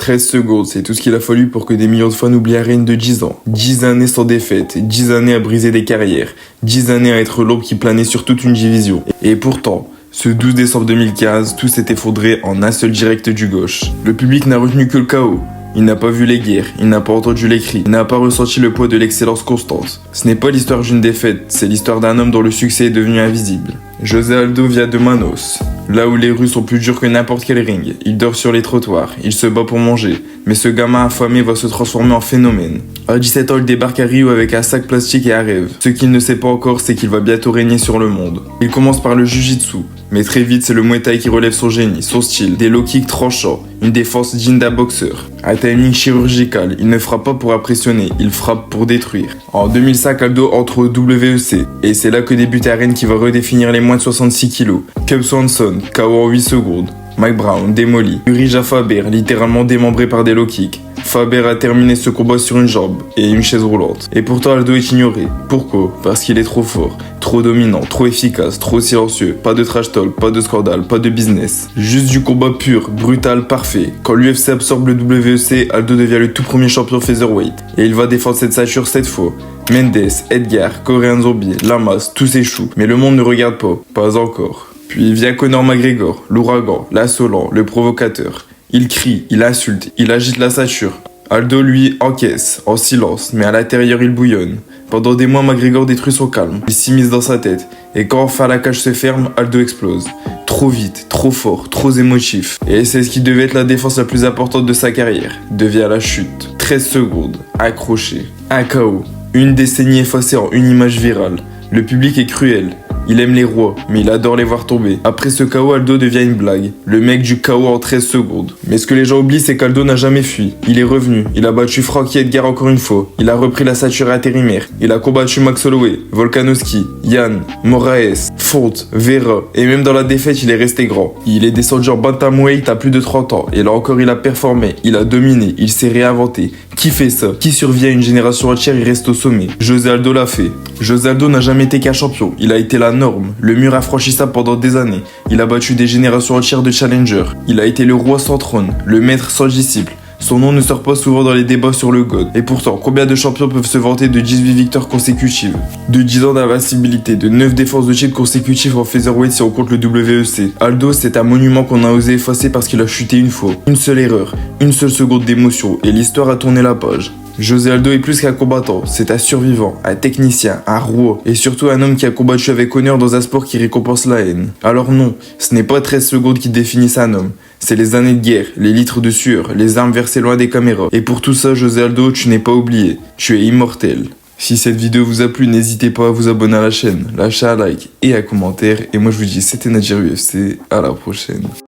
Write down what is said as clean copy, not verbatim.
13 secondes, c'est tout ce qu'il a fallu pour que des millions de fans oublient Arène de 10 ans. 10 années sans défaite, 10 années à briser des carrières, 10 années à être l'ombre qui planait sur toute une division. Et pourtant, ce 12 décembre 2015, tout s'est effondré en un seul direct du gauche. Le public n'a retenu que le chaos. Il n'a pas vu les guerres, il n'a pas entendu les cris, il n'a pas ressenti le poids de l'excellence constante. Ce n'est pas l'histoire d'une défaite, c'est l'histoire d'un homme dont le succès est devenu invisible. José Aldo vient de Manos, là où les rues sont plus dures que n'importe quel ring. Il dort sur les trottoirs, il se bat pour manger, mais ce gamin affamé va se transformer en phénomène. À 17 ans, il débarque à Rio avec un sac plastique et un rêve. Ce qu'il ne sait pas encore, c'est qu'il va bientôt régner sur le monde. Il commence par le jiu-jitsu, mais très vite, c'est le Muay Thai qui relève son génie, son style, des low kicks tranchants, une défense digne d'un boxeur. Un timing chirurgical, il ne frappe pas pour impressionner, il frappe pour détruire. En 2005, Aldo entre au WEC, et c'est là que débute Arène qui va redéfinir les moins de 66 kg. Cub Swanson, KO en 8 secondes. Mike Brown, démoli. Urija Faber, littéralement démembré par des low kicks. Faber a terminé ce combat sur une jambe et une chaise roulante. Et pourtant Aldo est ignoré. Pourquoi? Parce qu'il est trop fort, trop dominant, trop efficace, trop silencieux. Pas de trash talk, pas de scandale, pas de business. Juste du combat pur, brutal, parfait. Quand l'UFC absorbe le WEC, Aldo devient le tout premier champion featherweight. Et il va défendre cette ceinture 7 fois. Mendes, Edgar, Korean Zombie, Lamas, tous échouent. Mais le monde ne regarde pas encore. Puis vient Conor McGregor, l'ouragan, l'insolent, le provocateur. Il crie, il insulte, il agite la ceinture. Aldo, lui, encaisse, en silence, mais à l'intérieur, il bouillonne. Pendant des mois, McGregor détruit son calme. Il s'immisce dans sa tête. Et quand enfin la cage se ferme, Aldo explose. Trop vite, trop fort, trop émotif. Et c'est ce qui devait être la défense la plus importante de sa carrière. Devient la chute. 13 secondes, accroché. Un KO. Une décennie effacée en une image virale. Le public est cruel. Il aime les rois, mais il adore les voir tomber. Après ce KO, Aldo devient une blague. Le mec du KO en 13 secondes. Mais ce que les gens oublient, c'est qu'Aldo n'a jamais fui. Il est revenu. Il a battu Frankie Edgar encore une fois. Il a repris la ceinture intérimaire. Il a combattu Max Holloway, Volkanovski, Yann, Moraes, Fonte, Vera. Et même dans la défaite, il est resté grand. Il est descendu en bantamweight à plus de 30 ans. Et là encore, il a performé. Il a dominé. Il s'est réinventé. Qui fait ça? Qui survit à une génération entière et reste au sommet? José Aldo l'a fait. José Aldo n'a jamais été qu'un champion. Il a été la norme, le mur infranchissable pendant des années. Il a battu des générations entières de challengers. Il a été le roi sans trône, le maître sans disciple. Son nom ne sort pas souvent dans les débats sur le GOAT. Et pourtant, combien de champions peuvent se vanter de 18 victoires consécutives, de 10 ans d'invincibilité, de 9 défenses de titre consécutives en featherweight si on compte le WEC? Aldo, c'est un monument qu'on a osé effacer parce qu'il a chuté une fois. Une seule erreur, une seule seconde d'émotion, et l'histoire a tourné la page. José Aldo est plus qu'un combattant, c'est un survivant, un technicien, un roi, et surtout un homme qui a combattu avec honneur dans un sport qui récompense la haine. Alors non, ce n'est pas 13 secondes qui définissent un homme, c'est les années de guerre, les litres de sueur, les armes versées loin des caméras. Et pour tout ça, José Aldo, tu n'es pas oublié, tu es immortel. Si cette vidéo vous a plu, n'hésitez pas à vous abonner à la chaîne, lâcher un like et un commentaire, et moi je vous dis c'était Nadir UFC, à la prochaine.